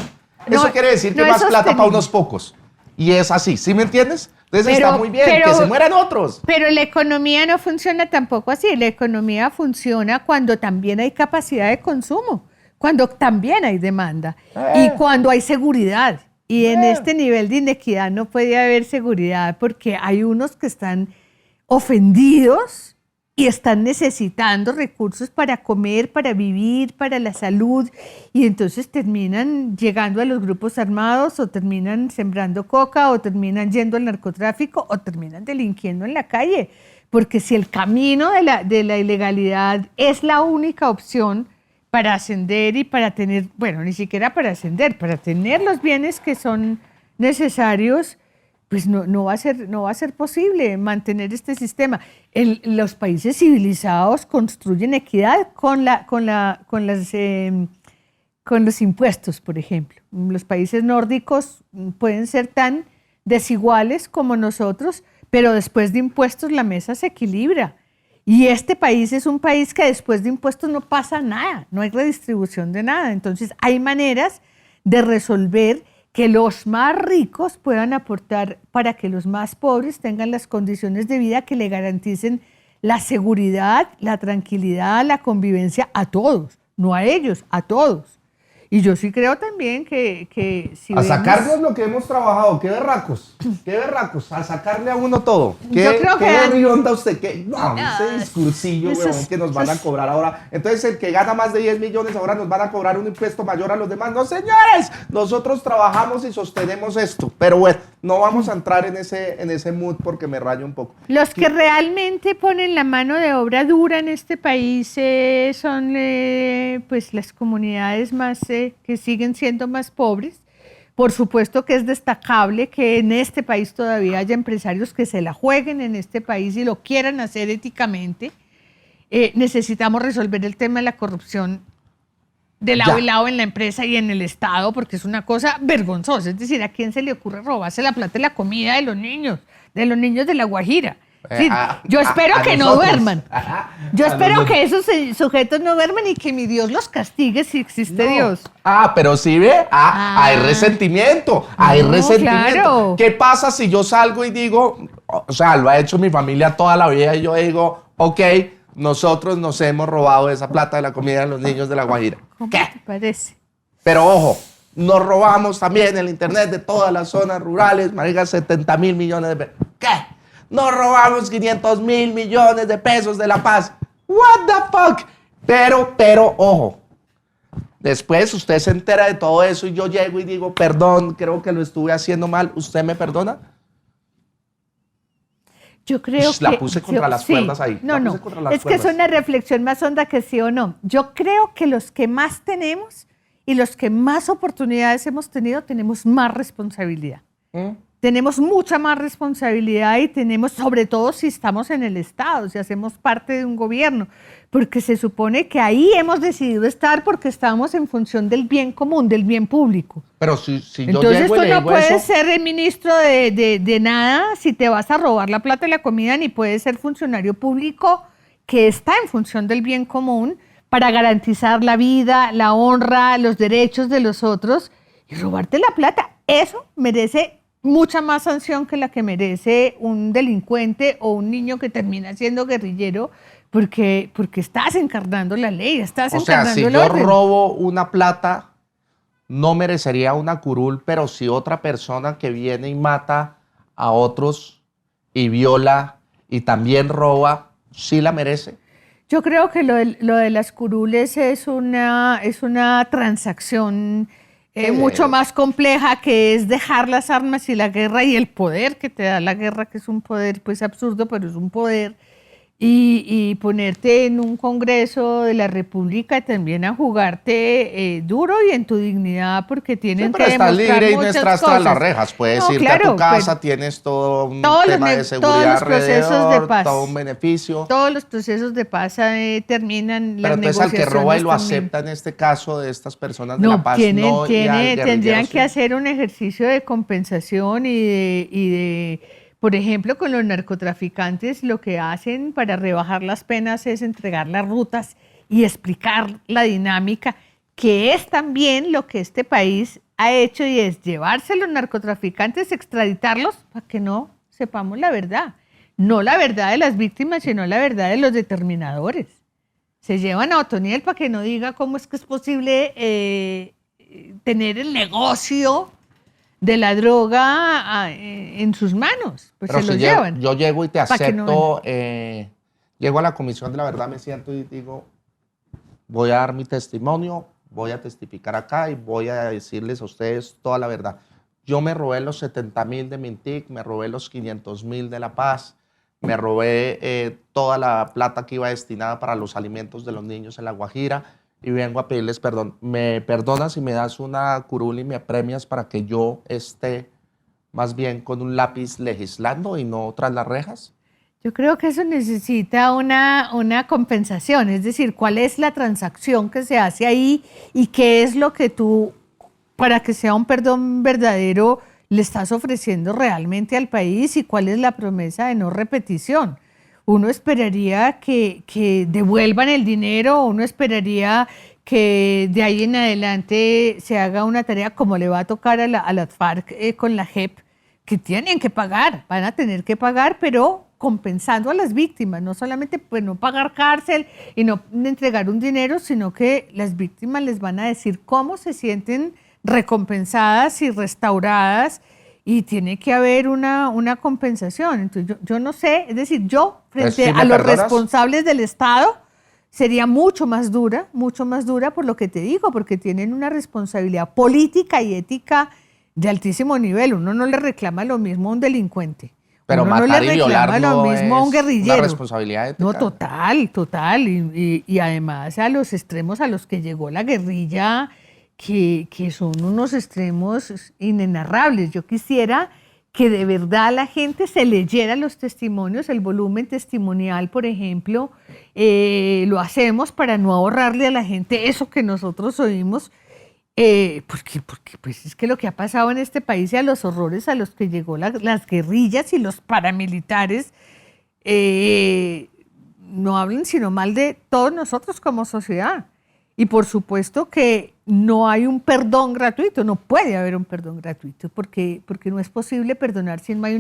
No, Eso quiere decir que no es más plata para sostenible. unos pocos. Y es así, ¿sí me entiendes? Entonces Pero- está muy bien, pero- que se mueran otros. Pero la economía no funciona tampoco así. La economía funciona cuando también hay capacidad de consumo, cuando también hay demanda y cuando hay seguridad. Y en este nivel de inequidad no puede haber seguridad porque hay unos que están ofendidos y están necesitando recursos para comer, para vivir, para la salud, y entonces terminan llegando a los grupos armados o terminan sembrando coca o terminan yendo al narcotráfico o terminan delinquiendo en la calle. Porque si el camino de la ilegalidad es la única opción para ascender y para tener, bueno, ni siquiera para ascender, para tener los bienes que son necesarios, pues no va a ser posible mantener este sistema. Los países civilizados construyen equidad con los impuestos, por ejemplo. Los países nórdicos pueden ser tan desiguales como nosotros, pero después de impuestos la mesa se equilibra. Y este país es un país que después de impuestos no pasa nada, no hay redistribución de nada. Entonces hay maneras de resolver que los más ricos puedan aportar para que los más pobres tengan las condiciones de vida que le garanticen la seguridad, la tranquilidad, la convivencia a todos, no a ellos, a todos. Y yo sí creo también que si A sacarnos lo que hemos trabajado, qué berracos, a sacarle a uno todo. Yo creo que ¿Qué rionda usted? No, No, ese discursillo, eso weón, es- que nos van a cobrar ahora. Entonces el que gana más de 10 millones ahora nos van a cobrar un impuesto mayor a los demás. No, señores, nosotros trabajamos y sostenemos esto. Pero bueno, no vamos a entrar en ese mood porque me rayo un poco. los que realmente ponen la mano de obra dura en este país son pues las comunidades más que siguen siendo más pobres. Por supuesto que es destacable que en este país todavía haya empresarios que se la jueguen en este país y lo quieran hacer éticamente. Necesitamos resolver el tema de la corrupción de lado Ya. y lado en la empresa y en el Estado, porque es una cosa vergonzosa. Es decir, ¿a quién se le ocurre robarse la plata de la comida de los niños de La Guajira? Sí, yo espero que no nosotros. duerman. Yo A espero nosotros. que esos sujetos no duerman y que mi Dios los castigue si existe No. Dios. Pero sí ve, hay resentimiento, hay No, resentimiento. claro. ¿Qué pasa si yo salgo y digo, o sea, lo ha hecho mi familia toda la vida y yo digo, ok, nosotros nos hemos robado esa plata de la comida de los niños de La Guajira? ¿Cómo ¿Qué? te parece? Pero ojo, nos robamos también el internet de todas las zonas rurales, marica, 70.000 millones de pesos. ¿Qué? Nos robamos 500.000 millones de pesos de La Paz. What the fuck? Pero, ojo. Después usted se entera de todo eso y yo llego y digo, perdón, creo que lo estuve haciendo mal. ¿Usted me perdona? Yo creo La que... puse contra las cuerdas ahí. No, La no. puse contra las Es que es cuerdas. una reflexión más honda que sí o no. Yo creo que los que más tenemos y los que más oportunidades hemos tenido, tenemos más responsabilidad. Tenemos mucha más responsabilidad y tenemos, sobre todo si estamos en el Estado, si hacemos parte de un gobierno, porque se supone que ahí hemos decidido estar porque estamos en función del bien común, del bien público. Pero si yo Entonces llego y tú le no digo puedes eso, ser el ministro de nada si te vas a robar la plata y la comida, ni puedes ser funcionario público que está en función del bien común para garantizar la vida, la honra, los derechos de los otros y robarte la plata. Eso merece mucha más sanción que la que merece un delincuente o un niño que termina siendo guerrillero porque estás encarnando la ley, estás o sea, encarnando si el yo orden. robo una plata, no merecería una curul, pero si otra persona que viene y mata a otros y viola y también roba, sí la merece. Yo creo que lo de las curules es una transacción mucho más compleja, que es dejar las armas y la guerra y el poder que te da la guerra, que es un poder pues absurdo, pero es un poder, y ponerte en un Congreso de la República también a jugarte duro y en tu dignidad, porque tienen Siempre que estás demostrar libre y no muchas estás tras las cosas. rejas. Puedes No, irte claro, a tu casa, pero tienes todo un todos los tema de todos seguridad los procesos de alrededor, paz. todo un beneficio. Todos los procesos de paz terminan, Pero las entonces al que negociaciones roba y lo terminan. acepta en este caso de estas personas de No, La Paz, no, y al guerrillero tendrían sí. que hacer un ejercicio de compensación por ejemplo, con los narcotraficantes, lo que hacen para rebajar las penas es entregar las rutas y explicar la dinámica. que es también lo que este país ha hecho, y es llevarse a los narcotraficantes, extraditarlos para que no sepamos la verdad. No la verdad de las víctimas, sino la verdad de los determinadores. Se llevan a Otoniel para que no diga cómo es que es posible tener el negocio de la droga en sus manos. Pues Pero se lo si llevan. yo llego y te Pa' que no acepto, llego a la Comisión de la Verdad, me siento y digo, voy a dar mi testimonio, voy a testificar acá y voy a decirles a ustedes toda la verdad. Yo me robé los 70.000 de Mintic, me robé los 500.000 de La Paz, me robé toda la plata que iba destinada para los alimentos de los niños en La Guajira y vengo a pedirles perdón. ¿Me perdonas si me das una curul y me premias para que yo esté más bien con un lápiz legislando y no tras las rejas? Yo creo que eso necesita una compensación, es decir, cuál es la transacción que se hace ahí y qué es lo que tú, para que sea un perdón verdadero, le estás ofreciendo realmente al país y cuál es la promesa de no repetición. Uno esperaría que devuelvan el dinero, uno esperaría que de ahí en adelante se haga una tarea como le va a tocar a las FARC con la JEP, que tienen que pagar, van a tener que pagar, pero compensando a las víctimas, no solamente pues no pagar cárcel y no entregar un dinero, sino que las víctimas les van a decir cómo se sienten recompensadas y restauradas, y tiene que haber una compensación. Entonces yo no sé, es decir, yo frente a los responsables del Estado sería mucho más dura por lo que te digo, porque tienen una responsabilidad política y ética de altísimo nivel. Uno no le reclama lo mismo a un delincuente. Pero uno matar no le y violar reclama lo mismo a un guerrillero. Una responsabilidad ética. No, total. Y además a los extremos a los que llegó la guerrilla, que son unos extremos inenarrables. Yo quisiera que de verdad la gente se leyera los testimonios, el volumen testimonial, por ejemplo. Lo hacemos para no ahorrarle a la gente eso que nosotros oímos, porque pues es que lo que ha pasado en este país y a los horrores a los que llegó las guerrillas y los paramilitares, no hablan sino mal de todos nosotros como sociedad. Y por supuesto que no hay un perdón gratuito, no puede haber un perdón gratuito, porque no es posible perdonar si no hay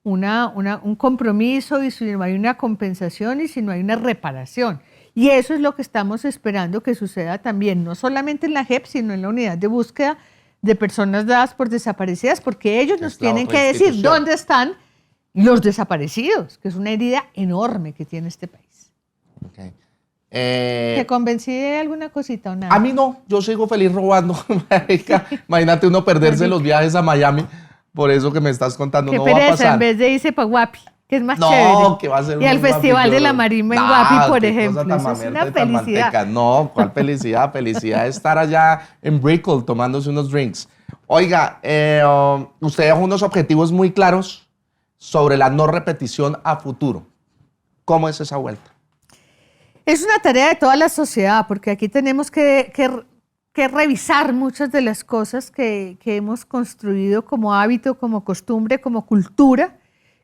un compromiso y si no hay una compensación y si no hay una reparación. Y eso es lo que estamos esperando que suceda también, no solamente en la JEP, sino en la unidad de búsqueda de personas dadas por desaparecidas, porque ellos nos tienen que decir dónde están los desaparecidos, que es una herida enorme que tiene este país. Okay. ¿Te convencí de alguna cosita o nada? A mí no, yo sigo feliz robando. Imagínate uno perderse los viajes a Miami por eso que me estás contando. Qué no pereza, va a pasar. en vez de irse para Guapi, que es más no, chévere. Que va a ser y al Festival de la Marimba en Guapi, por ejemplo. Eso es una felicidad. No, ¿cuál felicidad? Felicidad es estar allá en Brickell tomándose unos drinks. Oiga, usted dejó unos objetivos muy claros sobre la no repetición a futuro. ¿Cómo es esa vuelta? Es una tarea de toda la sociedad, porque aquí tenemos que revisar muchas de las cosas que hemos construido como hábito, como costumbre, como cultura,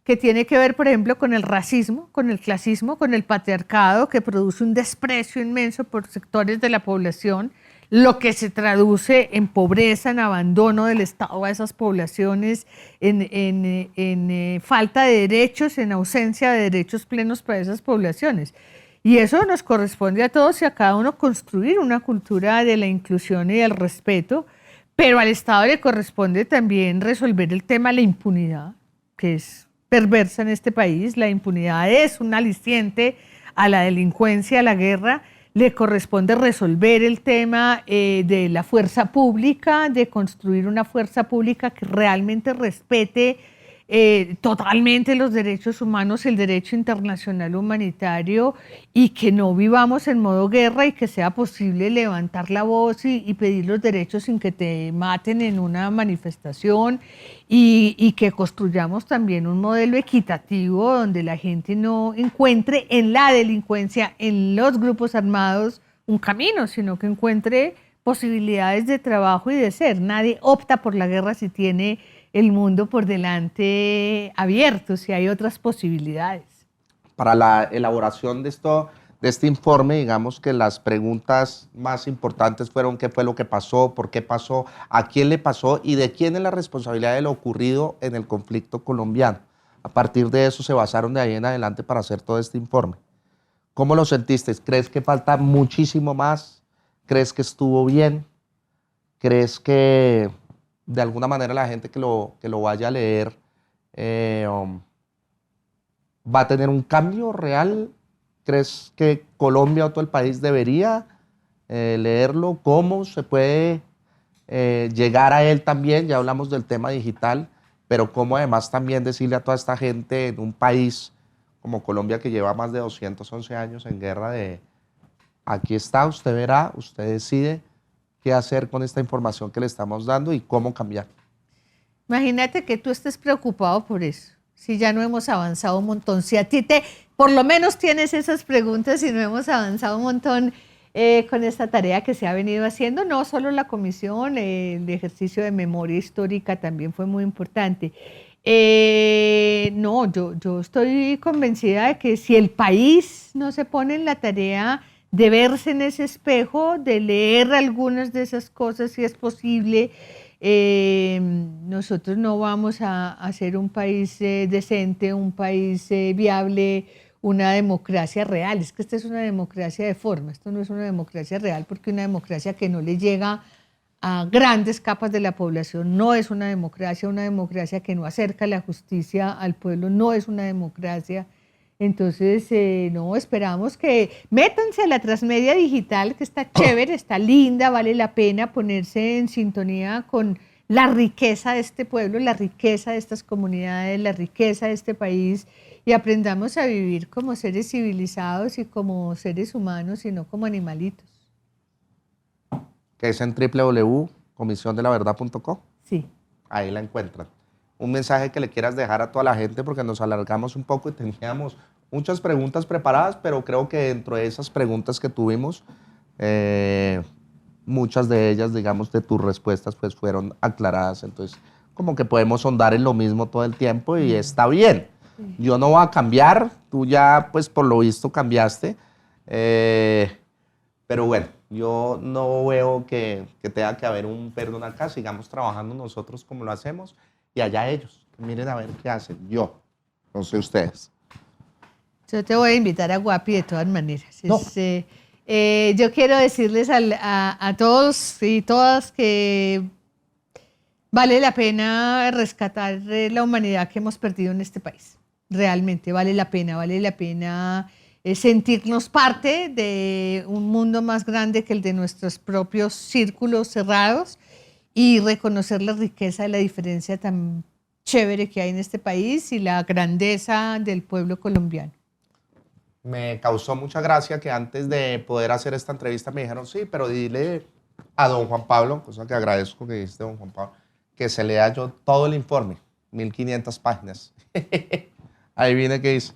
que tiene que ver, por ejemplo, con el racismo, con el clasismo, con el patriarcado, que produce un desprecio inmenso por sectores de la población, lo que se traduce en pobreza, en abandono del Estado a esas poblaciones, en falta de derechos, en ausencia de derechos plenos para esas poblaciones. Y eso nos corresponde a todos y a cada uno construir una cultura de la inclusión y del respeto, pero al Estado le corresponde también resolver el tema de la impunidad, que es perversa en este país. La impunidad es un aliciente a la delincuencia, a la guerra. Le corresponde resolver el tema de la fuerza pública, de construir una fuerza pública que realmente respete totalmente los derechos humanos, el derecho internacional humanitario, y que no vivamos en modo guerra y que sea posible levantar la voz y pedir los derechos sin que te maten en una manifestación, y que construyamos también un modelo equitativo donde la gente no encuentre en la delincuencia, en los grupos armados, un camino, sino que encuentre posibilidades de trabajo y de ser. Nadie opta por la guerra si tiene el mundo por delante abierto, si hay otras posibilidades. Para la elaboración de de este informe, digamos que las preguntas más importantes fueron qué fue lo que pasó, por qué pasó, a quién le pasó y de quién es la responsabilidad de lo ocurrido en el conflicto colombiano. A partir de eso se basaron de ahí en adelante para hacer todo este informe. ¿Cómo lo sentiste? ¿Crees que falta muchísimo más? ¿Crees que estuvo bien? ¿Crees que de alguna manera la gente que lo vaya a leer va a tener un cambio real? ¿Crees que Colombia o todo el país debería leerlo? ¿Cómo se puede llegar a él también? Ya hablamos del tema digital, pero cómo además también decirle a toda esta gente en un país como Colombia que lleva más de 211 años en guerra de aquí está, usted verá, usted decide qué hacer con esta información que le estamos dando y cómo cambiar. Imagínate que tú estés preocupado por eso, si ya no hemos avanzado un montón, si a ti por lo menos tienes esas preguntas y no hemos avanzado un montón con esta tarea que se ha venido haciendo, no solo la comisión, el ejercicio de memoria histórica también fue muy importante. No, yo estoy convencida de que si el país no se pone en la tarea de verse en ese espejo, de leer algunas de esas cosas si es posible, nosotros no vamos a hacer un país decente, un país viable, una democracia real. Es que esta es una democracia de forma, esto no es una democracia real, porque una democracia que no le llega a grandes capas de la población no es una democracia que no acerca la justicia al pueblo no es una democracia. Entonces, no, esperamos que métanse a la transmedia digital, que está chévere, está linda, vale la pena ponerse en sintonía con la riqueza de este pueblo, la riqueza de estas comunidades, la riqueza de este país, y aprendamos a vivir como seres civilizados y como seres humanos y no como animalitos. Que es en www.comisiondelaverdad.co. Sí. Ahí la encuentran. Un mensaje que le quieras dejar a toda la gente, porque nos alargamos un poco y teníamos muchas preguntas preparadas, pero creo que dentro de esas preguntas que tuvimos, muchas de ellas, digamos, de tus respuestas, pues fueron aclaradas. Entonces, como que podemos sondar en lo mismo todo el tiempo y está bien. Yo no voy a cambiar, tú ya, pues por lo visto, cambiaste. Pero bueno, yo no veo que tenga que haber un perdón acá, sigamos trabajando nosotros como lo hacemos y allá ellos, que miren a ver qué hacen, yo, no sé ustedes. Yo te voy a invitar a Guapi de todas maneras. No. Yo quiero decirles a todos y todas que vale la pena rescatar la humanidad que hemos perdido en este país. Realmente vale la pena sentirnos parte de un mundo más grande que el de nuestros propios círculos cerrados y reconocer la riqueza de la diferencia tan chévere que hay en este país y la grandeza del pueblo colombiano. Me causó mucha gracia que antes de poder hacer esta entrevista me dijeron, sí, pero dile a don Juan Pablo, cosa que agradezco que dijiste don Juan Pablo, que se lea yo todo el informe, 1500 páginas. Ahí viene que dice.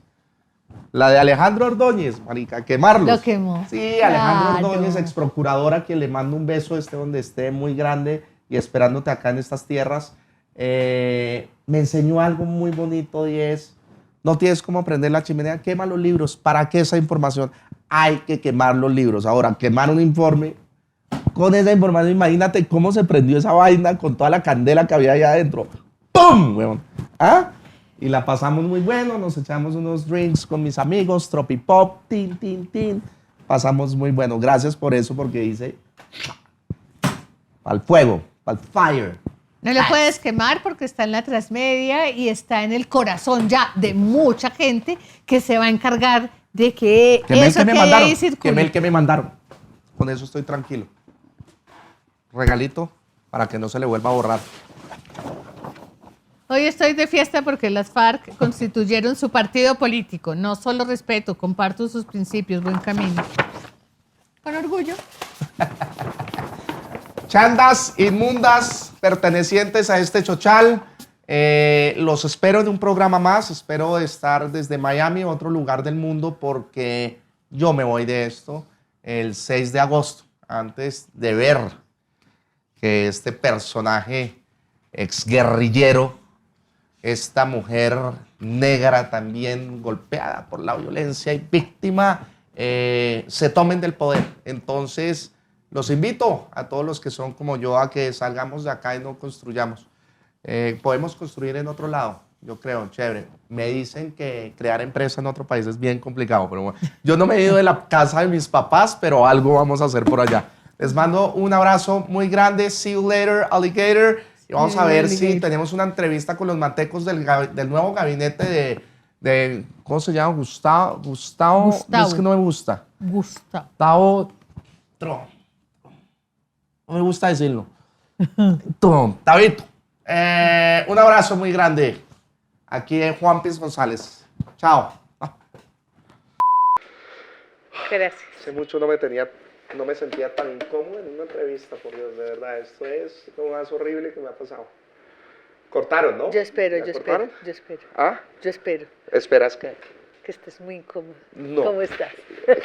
La de Alejandro Ordóñez, marica, quemarlos. Lo quemó. Sí, Alejandro Claro. Ordóñez, ex procuradora, que le mando un beso donde esté muy grande y esperándote acá en estas tierras. Me enseñó algo muy bonito y es, no tienes cómo prender la chimenea, quema los libros. ¿Para qué esa información? Hay que quemar los libros. Ahora, quemar un informe, con esa información, imagínate cómo se prendió esa vaina con toda la candela que había allá adentro. ¡Pum! Weón. ¿Ah? Y la pasamos muy bueno, nos echamos unos drinks con mis amigos, tropipop, tin, tin, tin. Pasamos muy bueno. Gracias por eso, porque dice, al fuego, al fire. No lo puedes quemar porque está en la transmedia y está en el corazón ya de mucha gente que se va a encargar de que Quemé el eso que me que mandaron. ahí circule. Quemé el que me mandaron. Con eso estoy tranquilo. Regalito para que no se le vuelva a borrar. Hoy estoy de fiesta porque las FARC constituyeron su partido político. No solo respeto, comparto sus principios, buen camino. Con orgullo. Chandas inmundas pertenecientes a este chochal. Los espero en un programa más. Espero estar desde Miami, otro lugar del mundo, porque yo me voy de esto el 6 de agosto, antes de ver que este personaje exguerrillero, esta mujer negra también golpeada por la violencia y víctima se tomen del poder. Entonces, los invito a todos los que son como yo a que salgamos de acá y no construyamos. Podemos construir en otro lado, yo creo, chévere. Me dicen que crear empresa en otro país es bien complicado, pero bueno, yo no me he ido de la casa de mis papás, pero algo vamos a hacer por allá. Les mando un abrazo muy grande. See you later, alligator. Y vamos a ver si tenemos una entrevista con los mantecos del nuevo gabinete de ¿cómo se llama? Gustavo. Es que no me gusta. Gustavo Trump. No me gusta decirlo. Trump. Tabito. Un abrazo muy grande. Aquí es Juan Piz González. Chao. Gracias. Hace mucho no me sentía tan incómodo en una entrevista, por Dios, de verdad. Esto es lo más horrible que me ha pasado. Cortaron, ¿no? Yo espero. ¿Ah? Yo espero. ¿Esperas qué? Que estés muy incómodo. No. ¿Cómo estás?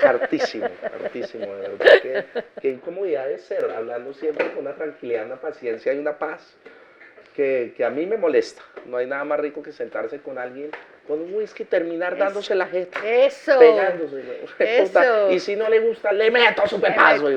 Hartísimo, de verdad. Qué incomodidad es ser, hablando siempre con una tranquilidad, una paciencia y una paz que a mí me molesta. No hay nada más rico que sentarse con alguien con un whisky y terminar dándose la jeta. Eso. Pegándose. Eso. Y si no le gusta, le meto su pepazo.